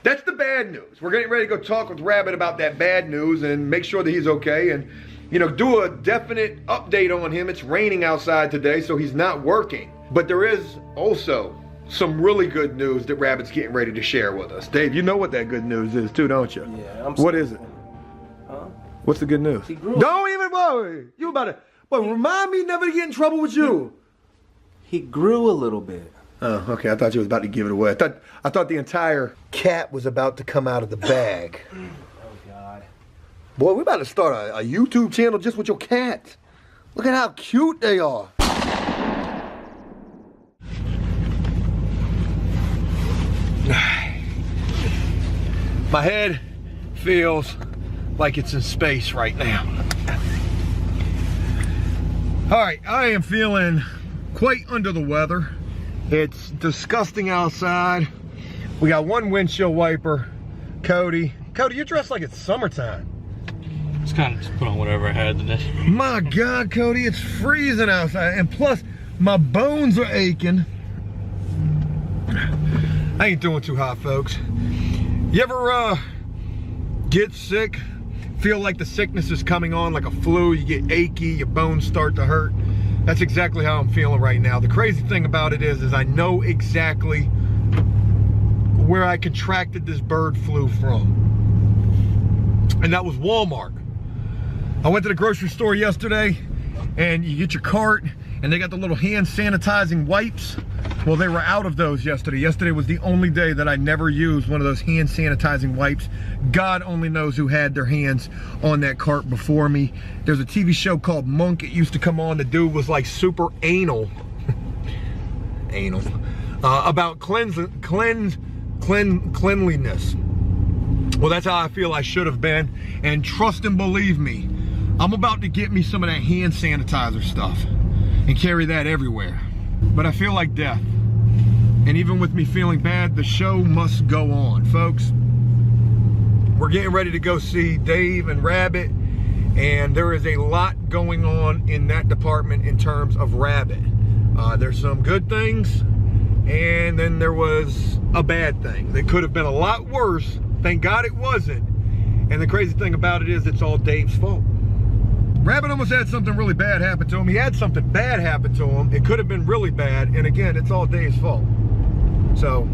that's the bad news. We're getting ready to go talk with Rabbit about that bad news and make sure that he's okay and, you know, do a definite update on him. It's raining outside today, so he's not working. But there is also some really good news that Rabbit's getting ready to share with us. Dave, you know what that good news is too, don't you? Yeah, What is it? Huh? What's the good news? He grew. Don't even worry. You about to, but remind me never to get in trouble with you. He grew a little bit. Oh, okay. I thought you was about to give it away. I thought the entire cat was about to come out of the bag. Oh God. Boy, we're about to start a YouTube channel just with your cats. Look at how cute they are. My head feels like it's in space right now. All right, I am feeling quite under the weather. It's disgusting outside. We got one windshield wiper. Cody, you're dressed like it's summertime. Just kind of just put on whatever I had today. My God, Cody, it's freezing outside. And plus, my bones are aching. I ain't doing too hot, folks. You ever get sick, feel like the sickness is coming on like a flu, you get achy, your bones start to hurt? That's exactly how I'm feeling right now. The crazy thing about it is I know exactly where I contracted this bird flu from. And that was Walmart. I went to the grocery store yesterday and you get your cart and they got the little hand sanitizing wipes. Well, they were out of those yesterday. Yesterday was the only day that I never used one of those hand sanitizing wipes. God only knows who had their hands on that cart before me. There's a TV show called Monk. It used to come on. The dude was like super anal. About cleanliness. Well, that's how I feel I should have been. And trust and believe me, I'm about to get me some of that hand sanitizer stuff and carry that everywhere. But I feel like death. And even with me feeling bad, the show must go on. Folks, we're getting ready to go see Dave and Rabbit, and there is a lot going on in that department in terms of Rabbit. There's some good things, and then there was a bad thing that could have been a lot worse. Thank God it wasn't. And the crazy thing about it is it's all Dave's fault. Rabbit almost had something really bad happen to him. He had something bad happen to him. It could have been really bad. And again, it's all Dave's fault. So,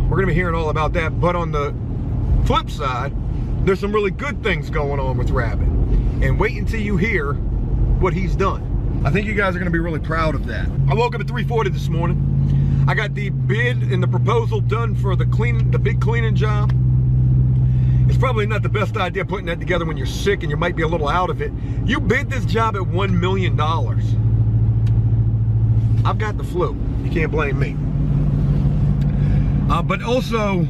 we're going to be hearing all about that. But on the flip side, there's some really good things going on with Rabbit. And wait until you hear what he's done. I think you guys are going to be really proud of that. I woke up at 3:40 this morning. I got the bid and the proposal done for the big cleaning job. It's probably not the best idea putting that together when you're sick and you might be a little out of it. You bid this job at $1 million. I've got the flu. You can't blame me. But also,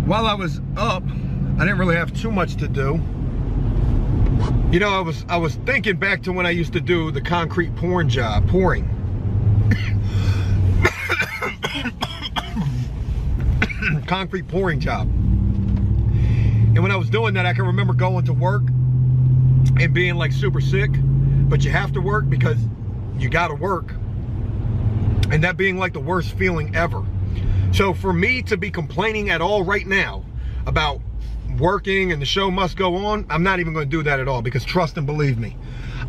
while I was up, I didn't really have too much to do. You know, I was thinking back to when I used to do the concrete pouring job, concrete pouring job. And when I was doing that, I can remember going to work and being like super sick, but you have to work because you gotta work. And that being like the worst feeling ever. So for me to be complaining at all right now about working and the show must go on, I'm not even gonna do that at all, because trust and believe me,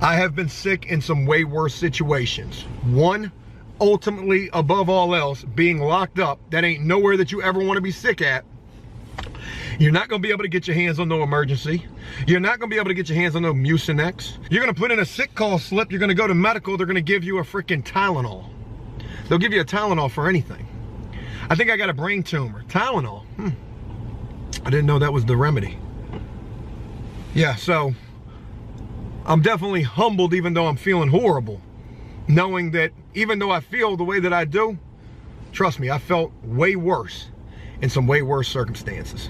I have been sick in some way worse situations. One, ultimately above all else, being locked up. That ain't nowhere that you ever wanna be sick at. You're not going to be able to get your hands on no emergency. You're not going to be able to get your hands on no Mucinex. You're going to put in a sick call slip. You're going to go to medical. They're going to give you a freaking Tylenol. They'll give you a Tylenol for anything. I think I got a brain tumor. Tylenol. I didn't know that was the remedy. Yeah, so I'm definitely humbled, even though I'm feeling horrible, knowing that even though I feel the way that I do, trust me, I felt way worse in some way worse circumstances.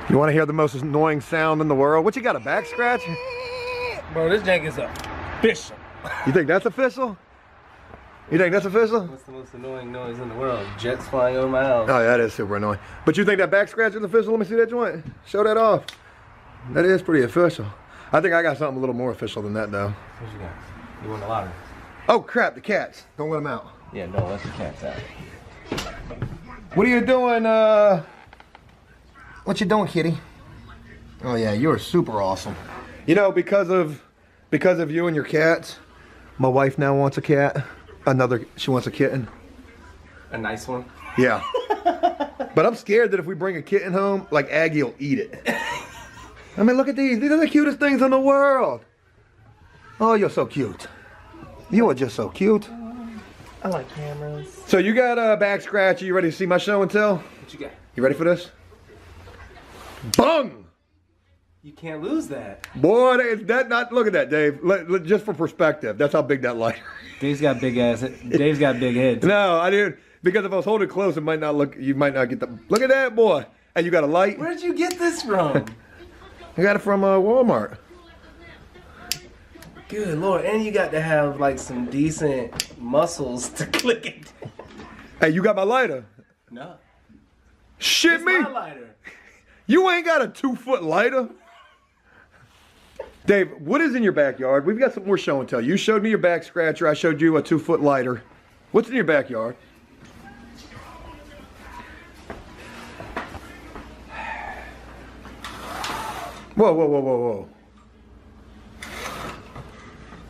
You want to hear the most annoying sound in the world? What, you got, a back scratch? Bro, this jank is official. You think that's official? You think that's official? What's the most annoying noise in the world? Jets flying over my house. Oh, yeah, that is super annoying. But you think that back scratch is official? Let me see that joint. Show that off. That is pretty official. I think I got something a little more official than that, though. What you got? You won the lottery. Oh, crap, the cats. Don't let them out. Yeah, don't let the cats out. What are you doing, What you doing, kitty? Oh, yeah, you're super awesome. You know, because of you and your cats, my wife now wants a cat. She wants a kitten. A nice one? Yeah. But I'm scared that if we bring a kitten home, like Aggie will eat it. I mean, look at these. These are the cutest things in the world. Oh, you're so cute. You are just so cute. I like cameras. So you got a back scratch. Are you ready to see my show and tell? What you got? You ready for this? Bung! You can't lose that. Boy, look at that, Dave. Just for perspective, that's how big that light. Dave's got big heads. No, I didn't. Because if I was holding close, it might not look. You might not get the. Look at that, boy. And you got a light. Where'd you get this from? I got it from Walmart. Good Lord, and you got to have like some decent muscles to click it. Hey, you got my lighter? No. Shit, It's me. my lighter. You ain't got a 2-foot lighter? Dave, what is in your backyard? We've got some more show and tell. You showed me your back scratcher. I showed you a 2-foot lighter. What's in your backyard? Whoa, whoa, whoa, whoa, whoa.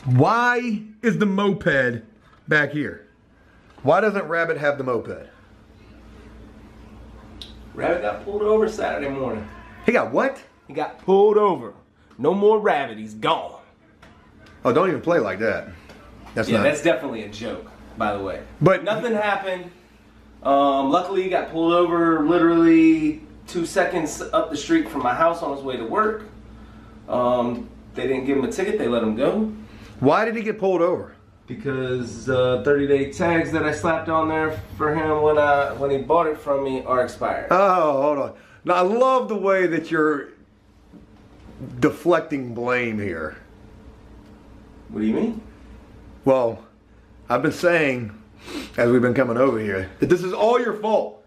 Why is the moped back here? Why doesn't Rabbit have the moped? Rabbit got pulled over Saturday morning. He got what? He got pulled over. No more Rabbit, he's gone. Oh, don't even play like that. That's Yeah, not. that's definitely a joke, by the way. But nothing happened. Luckily, he got pulled over literally 2 seconds up the street from my house on his way to work. They didn't give him a ticket, they let him go. Why did he get pulled over? Because 30-day tags that I slapped on there for him when he bought it from me are expired. Oh, hold on. Now, I love the way that you're deflecting blame here. What do you mean? Well, I've been saying, as we've been coming over here, that this is all your fault.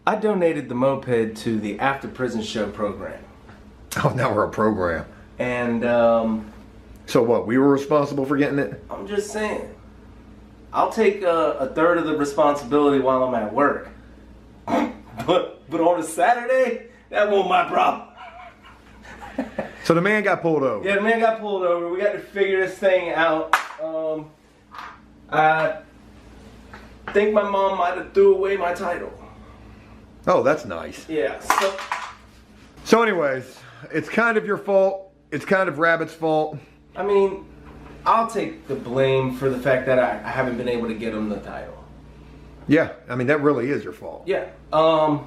I donated the moped to the AfterPrisonShow program. Oh, now we're a program. And So what, we were responsible for getting it? I'm just saying, I'll take a third of the responsibility while I'm at work. But on a Saturday, that wasn't my problem. So the man got pulled over. Yeah, the man got pulled over. We got to figure this thing out. I think my mom might have threw away my title. Oh, that's nice. Yeah, So anyways, it's kind of your fault. It's kind of Rabbit's fault. I mean, I'll take the blame for the fact that I haven't been able to get him the title. Yeah, I mean, that really is your fault. Yeah. But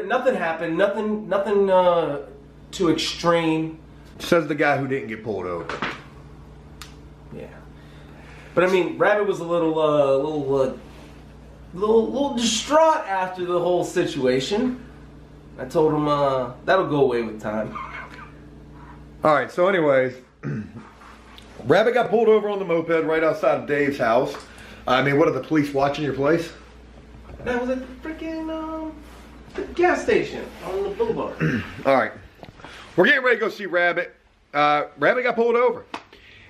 nothing happened. Nothing too extreme. Says the guy who didn't get pulled over. Yeah. But I mean, Rabbit was a little distraught after the whole situation. I told him that'll go away with time. All right, so anyways, Rabbit got pulled over on the moped right outside of Dave's house. I mean, what are the police watching your place? That was at the freaking the gas station on the boulevard. All right, we're getting ready to go see Rabbit. Rabbit got pulled over.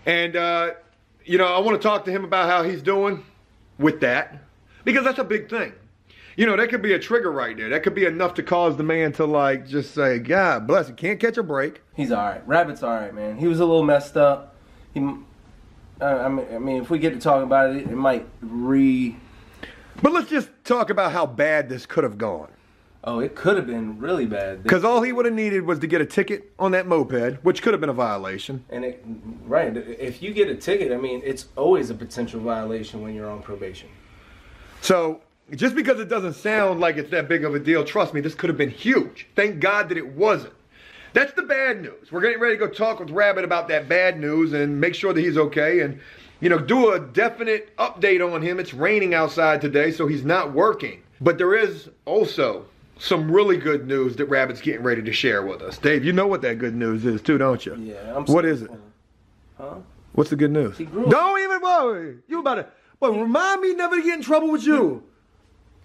And, you know, I want to talk to him about how he's doing with that. Because that's a big thing. You know, that could be a trigger right there. That could be enough to cause the man to, like, just say, God bless, he can't catch a break. He's alright. Rabbit's alright, man. He was a little messed up. I mean, if we get to talk about it, it might But let's just talk about how bad this could have gone. Oh, it could have been really bad. Because all he would have needed was to get a ticket on that moped, which could have been a violation. And if you get a ticket, I mean, it's always a potential violation when you're on probation. So, just because it doesn't sound like it's that big of a deal, trust me, this could have been huge. Thank God that it wasn't. That's the bad news. We're getting ready to go talk with Rabbit about that bad news and make sure that he's okay and, you know, do a definite update on him. It's raining outside today, so he's not working. But there is also some really good news that Rabbit's getting ready to share with us. Dave, you know what that good news is too, don't you? Yeah. What is it? Huh? What's the good news? He grew. Don't even worry. You about to. But remind me never to get in trouble with you.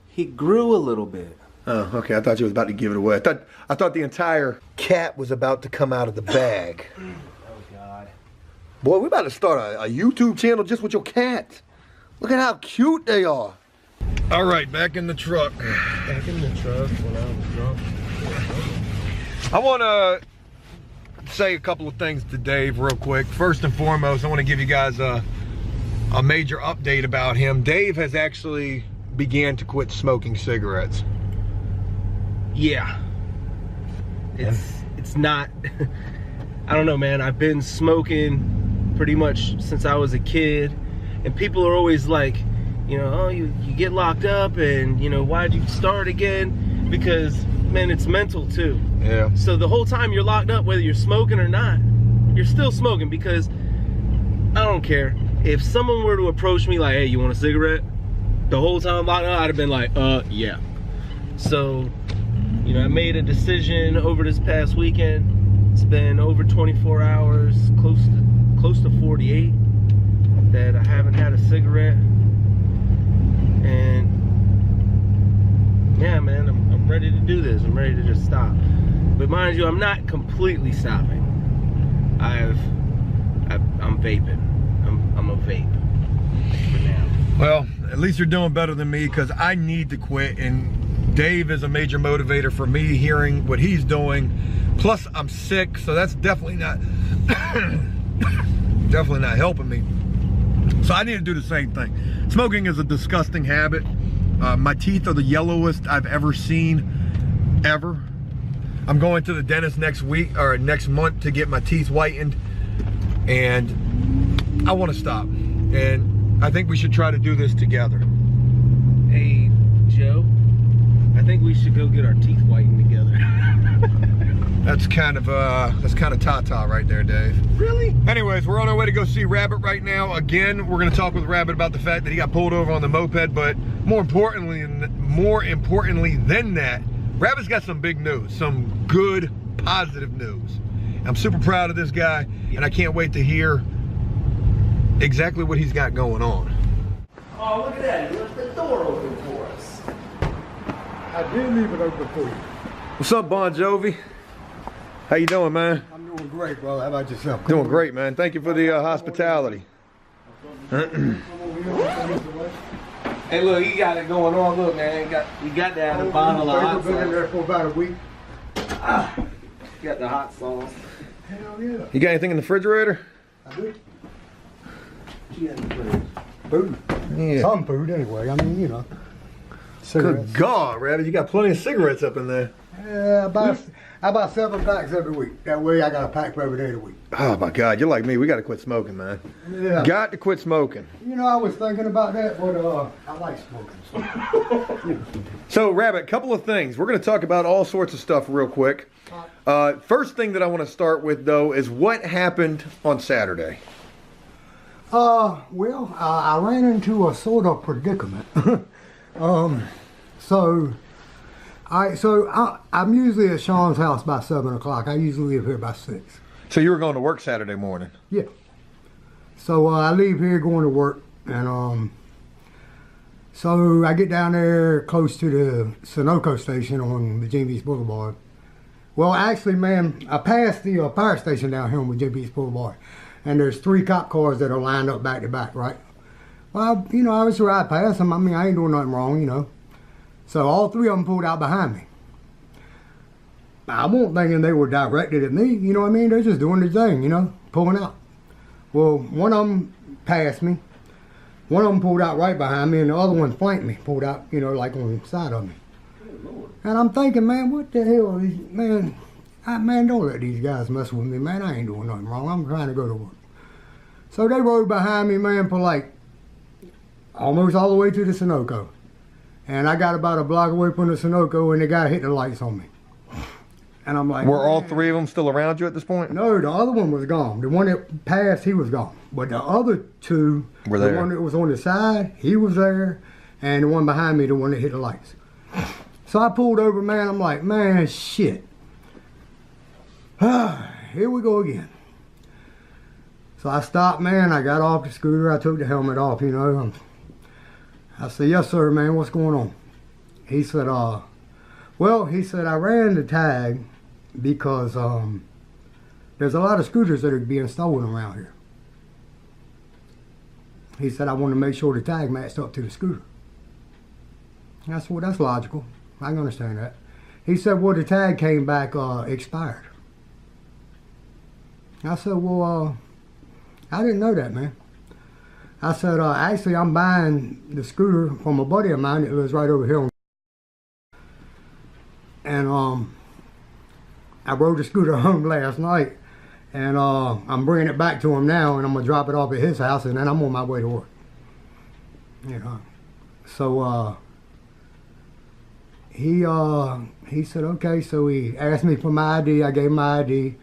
He grew a little bit. Oh, okay. I thought you was about to give it away. I thought the entire cat was about to come out of the bag. Oh God. Boy, we about to start a YouTube channel just with your cats. Look at how cute they are. All right, back in the truck. Back in the truck when I was drunk. I want to say a couple of things to Dave real quick. First and foremost, I want to give you guys a major update about him. Dave has actually began to quit smoking cigarettes. Yeah. It's not. I don't know, man. I've been smoking pretty much since I was a kid, and people are always like, you know, oh, you get locked up, and you know, why'd you start again? Because man, it's mental too. Yeah. So the whole time you're locked up, whether you're smoking or not, you're still smoking, because I don't care. If someone were to approach me like, hey, you want a cigarette? The whole time locked up, I'd have been like, yeah. So, you know, I made a decision over this past weekend. It's been over 24 hours, close to 48, that I haven't had a cigarette. And yeah, man, I'm ready to do this. I'm ready to just stop. But mind you, I'm not completely stopping. I'm vaping. I'm a vape for now. Well, at least you're doing better than me, because I need to quit, and Dave is a major motivator for me, hearing what he's doing. Plus, I'm sick, so that's definitely not definitely not helping me. So I need to do the same thing. Smoking is a disgusting habit. My teeth are the yellowest I've ever seen, ever. I'm going to the dentist next week or next month to get my teeth whitened, and I want to stop. And I think we should try to do this together. Hey, Joe, I think we should go get our teeth whitened together. That's kind of ta-ta right there, Dave. Really? Anyways, we're on our way to go see Rabbit right now. Again, we're gonna talk with Rabbit about the fact that he got pulled over on the moped, but more importantly than that, Rabbit's got some big news, some good, positive news. I'm super proud of this guy, and I can't wait to hear exactly what he's got going on. Oh, look at that. He left the door open for us. I did leave it open for you. What's up, Bon Jovi? How you doing, man? I'm doing great, brother. How about yourself? Doing great, man. Thank you for the hospitality. Hey, look, he got it going on. Look, man, you got to have a bottle of hot Been in sauce. there for about a week. Got the hot sauce. Hell yeah. You got anything in the refrigerator? I do. Yeah, Food. Yeah. Some food, anyway. I mean, you know. Cigarettes. Good God, Rabbit, you got plenty of cigarettes up in there. Yeah, I buy 7 packs every week. That way I got a pack for every day of the week. Oh my God, you're like me. We got to quit smoking, man. Yeah. Got to quit smoking. You know, I was thinking about that, but I like smoking. So, Rabbit, couple of things. We're going to talk about all sorts of stuff real quick. First thing that I want to start with, though, is what happened on Saturday. Well, I ran into a sort of predicament. I'm usually at Sean's house by 7 o'clock. I usually leave here by 6. So you were going to work Saturday morning? Yeah. So I leave here going to work, and so I get down there close to the Sunoco station on Virginia Beach Boulevard. Well, actually, man, I passed the fire station down here on Virginia Beach Boulevard, and there's 3 cop cars that are lined up back to back, right? Well, you know, I was right past them. I mean, I ain't doing nothing wrong, you know. So all 3 of them pulled out behind me. I wasn't thinking they were directed at me, you know what I mean? They're just doing their thing, you know, pulling out. Well, one of them passed me. One of them pulled out right behind me, and the other one flanked me, pulled out, you know, like on the side of me. And I'm thinking, man, what the hell is, man, don't let these guys mess with me, man. I ain't doing nothing wrong. I'm trying to go to work. So they rode behind me, man, for like almost all the way to the Sunoco. And I got about a block away from the Sunoco, and the guy hit the lights on me. And I'm like, Were all man. 3 of them still around you at this point? No, the other one was gone. The one that passed, he was gone. But the other 2, Were there? The one that was on the side, he was there. And the one behind me, the one that hit the lights. So I pulled over, man. I'm like, man, shit. Here we go again. So I stopped, man. I got off the scooter. I took the helmet off, you know. I said, yes, sir, man. What's going on? He said, well, he said, I ran the tag because there's a lot of scooters that are being stolen around here. He said, I want to make sure the tag matched up to the scooter. And I said, well, that's logical. I can understand that. He said, well, the tag came back expired. I said, well, I didn't know that, man. I said, actually, I'm buying the scooter from a buddy of mine that lives right over here. And I rode the scooter home last night, and I'm bringing it back to him now, and I'm going to drop it off at his house, and then I'm on my way to work. You know, so he said, okay, so he asked me for my ID. I gave him my ID.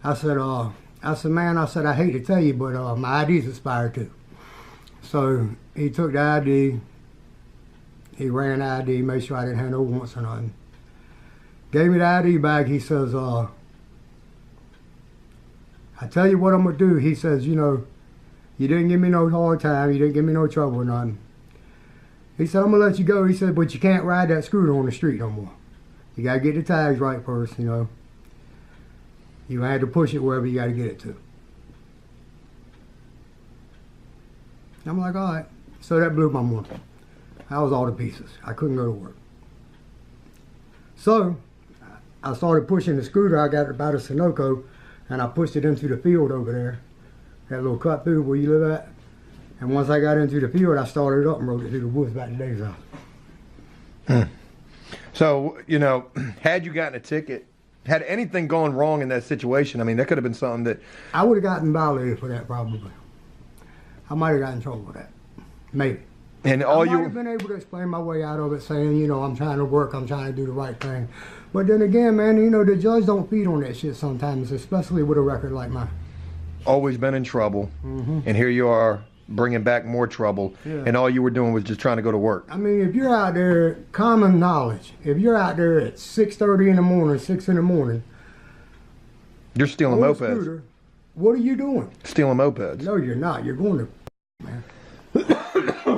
I said, man, I said, I hate to tell you, but my ID's expired too. So he took the ID, he ran the ID, made sure I didn't have no warrants or nothing. Gave me the ID back. He says, I tell you what I'm going to do. He says, you know, you didn't give me no hard time. You didn't give me no trouble or nothing. He said, I'm going to let you go. He said, but you can't ride that scooter on the street no more. You got to get the tags right first, you know. You had to push it wherever you got to get it to. I'm like, all right. So that blew my morning. I was all to pieces. I couldn't go to work. So I started pushing the scooter. I got it about a Sunoco, and I pushed it into the field over there, that little cut through where you live at. And once I got into the field, I started up and rode it through the woods back to Dave's house. So, you know, had you gotten a ticket, had anything gone wrong in that situation, I mean, that could have been something that... I would have gotten violated for that probably. I might have gotten in trouble for that. Maybe. And all I might have been able to explain my way out of it, saying, you know, I'm trying to work, I'm trying to do the right thing. But then again, man, you know, the judge don't feed on that shit sometimes, especially with a record like mine. Always been in trouble, and here you are bringing back more trouble, and all you were doing was just trying to go to work. I mean, if you're out there, common knowledge, if you're out there at 6:30 in the morning, 6 in the morning, you're stealing mopeds. Scooter, what are you doing? Stealing mopeds. No, you're not. You're going to, man.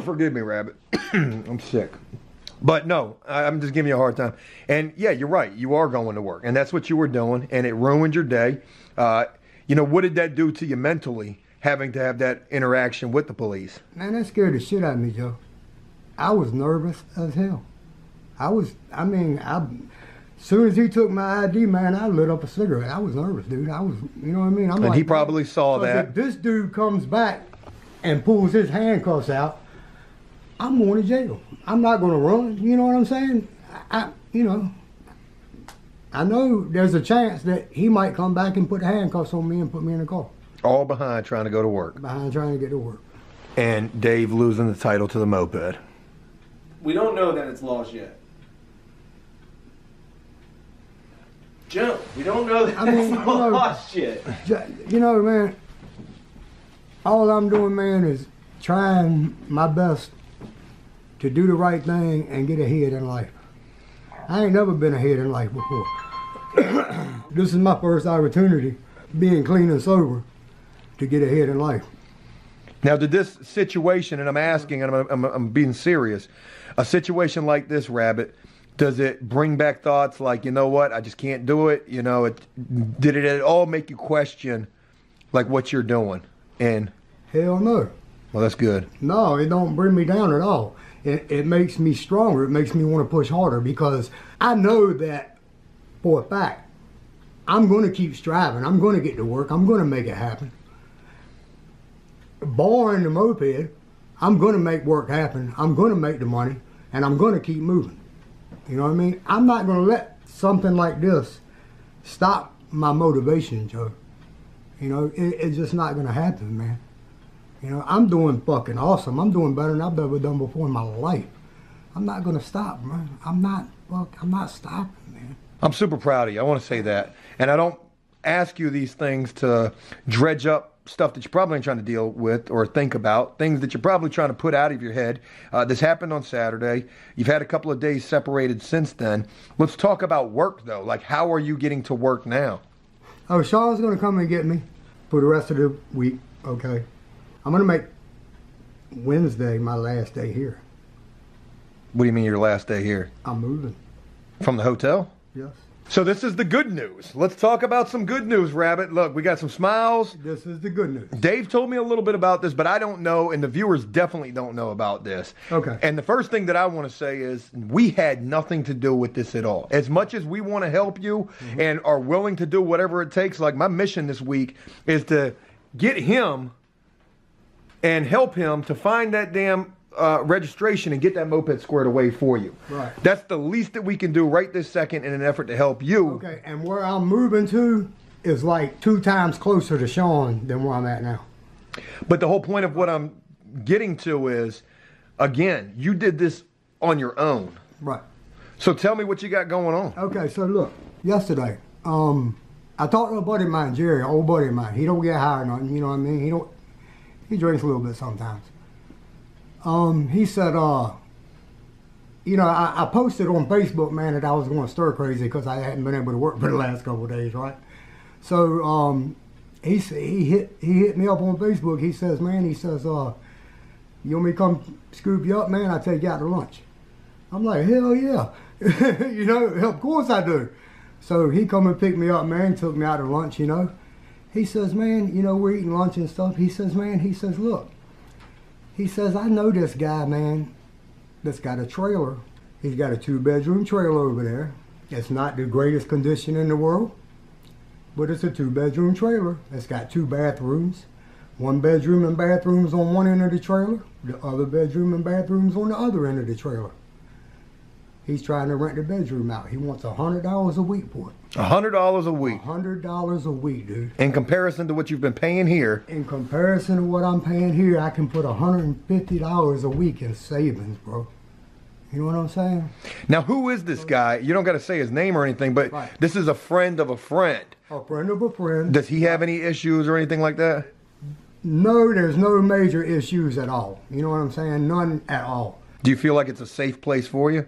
Forgive me, Rabbit. I'm sick. But no, I'm just giving you a hard time. And yeah, you're right. You are going to work. And that's what you were doing. And it ruined your day. You know, what did that do to you mentally, having to have that interaction with the police? Man, that scared the shit out of me, Joe. I was nervous as hell. As soon as he took my ID, man, I lit up a cigarette. I was nervous, dude. I was, you know what I mean? And he probably saw that. If this dude comes back and pulls his handcuffs out, I'm going to jail. I'm not going to run. You know what I'm saying? I know there's a chance that he might come back and put handcuffs on me and put me in the car. All behind trying to go to work. Behind trying to get to work. And Dave losing the title to the moped. We don't know that it's lost yet. Joe, we don't know that it's lost yet. You know, man, all I'm doing, man, is trying my best to do the right thing and get ahead in life. I ain't never been ahead in life before. This is my first opportunity, being clean and sober, to get ahead in life. Now, did this situation, and I'm asking, and I'm being serious, a situation like this, Rabbit, does it bring back thoughts like, you know what, I just can't do it? You know, did it at all make you question, like, what you're doing? And hell no. Well, that's good. No, it don't bring me down at all. It makes me stronger. It makes me want to push harder, because I know that for a fact I'm going to keep striving. I'm going to get to work. I'm going to make it happen. Barring the moped, I'm going to make work happen. I'm going to make the money, and I'm going to keep moving. You know what I mean? I'm not going to let something like this stop my motivation, Joe. You know, it's just not going to happen, man. You know, I'm doing fucking awesome. I'm doing better than I've ever done before in my life. I'm not going to stop, man. I'm not stopping, man. I'm super proud of you. I want to say that. And I don't ask you these things to dredge up stuff that you're probably trying to deal with or think about, things that you're probably trying to put out of your head. This happened on Saturday. You've had a couple of days separated since then. Let's talk about work, though. Like, how are you getting to work now? Oh, Sean's going to come and get me for the rest of the week. Okay. I'm gonna make Wednesday my last day here. What do you mean your last day here? I'm moving. From the hotel? Yes. So this is the good news. Let's talk about some good news, Rabbit. Look, we got some smiles. This is the good news. Dave told me a little bit about this, but I don't know, and the viewers definitely don't know about this. Okay. And the first thing that I want to say is we had nothing to do with this at all. As much as we want to help you and are willing to do whatever it takes, like my mission this week is to get him and help him to find that damn registration and get that moped squared away for you. Right. That's the least that we can do right this second in an effort to help you. Okay, and where I'm moving to is like 2 times closer to Sean than where I'm at now. But the whole point of what I'm getting to is, again, you did this on your own. Right. So tell me what you got going on. Okay, so look, yesterday, I talked to a buddy of mine, Jerry, an old buddy of mine. He don't get high or nothing, you know what I mean? He drinks a little bit sometimes. He said, you know, I posted on Facebook, man, that I was going stir crazy because I hadn't been able to work for the last couple of days, right? So he hit me up on Facebook. He says, man, you want me to come scoop you up, man? I'll take you out to lunch. I'm like, hell yeah. You know, of course I do. So he come and picked me up, man, took me out to lunch, you know. He says, man, you know, we're eating lunch and stuff. He says, man, look. He says, I know this guy, man, that's got a trailer. He's got a 2-bedroom trailer over there. It's not the greatest condition in the world, but it's a 2-bedroom trailer. It's got 2 bathrooms. 1 bedroom and bathrooms on one end of the trailer. The other bedroom and bathrooms on the other end of the trailer. He's trying to rent the bedroom out. He wants $100 a week for it. $100 a week. $100 a week, dude. In comparison to what you've been paying here. In comparison to what I'm paying here, I can put $150 a week in savings, bro. You know what I'm saying? Now, who is this guy? You don't got to say his name or anything, but right. This is a friend of a friend. A friend of a friend. Does he have any issues or anything like that? No, there's no major issues at all. You know what I'm saying? None at all. Do you feel like it's a safe place for you?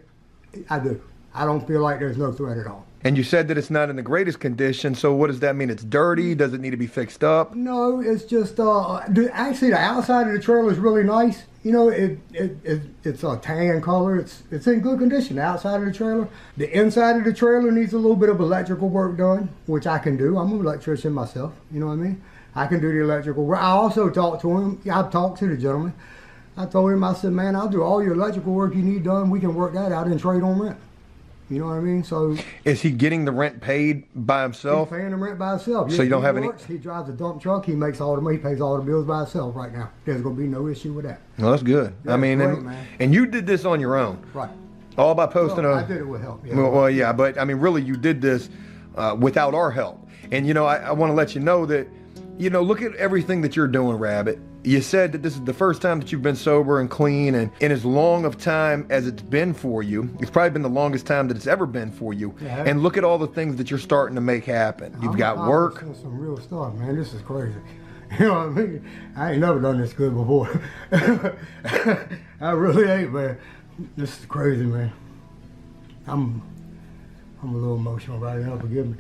I do. I don't feel like there's no threat at all. And you said that it's not in the greatest condition, so what does that mean? It's dirty? Does it need to be fixed up? No, it's just, actually the outside of the trailer is really nice. You know, it's a tan color. It's in good condition, the outside of the trailer. The inside of the trailer needs a little bit of electrical work done, which I can do. I'm an electrician myself, you know what I mean? I can do the electrical work. I also talked to him. I've talked to the gentleman. I told him, I said, man, I'll do all your electrical work you need done. We can work that out and trade on rent. You know what I mean? So is he getting the rent paid by himself? He's paying the rent by himself. So you don't have works, he drives a dump truck. He makes all the money. He pays all the bills by himself right now. There's going to be no issue with that. Well, that's good. Yeah, I mean, great, man. and you did this on your own. Right. All by posting I did it with help. Yeah. Well, yeah, but I mean, really, you did this without our help. And, you know, I want to let you know that, you know, look at everything that you're doing, Rabbit. You said that this is the first time that you've been sober and clean, and in as long of time as it's been for you, it's probably been the longest time that it's ever been for you. Yeah. And look at all the things that you're starting to make happen. You've got work. Some real stuff, man. This is crazy. You know what I mean? I ain't never done this good before. I really ain't, man. This is crazy, man. I'm a little emotional right now. Forgive me.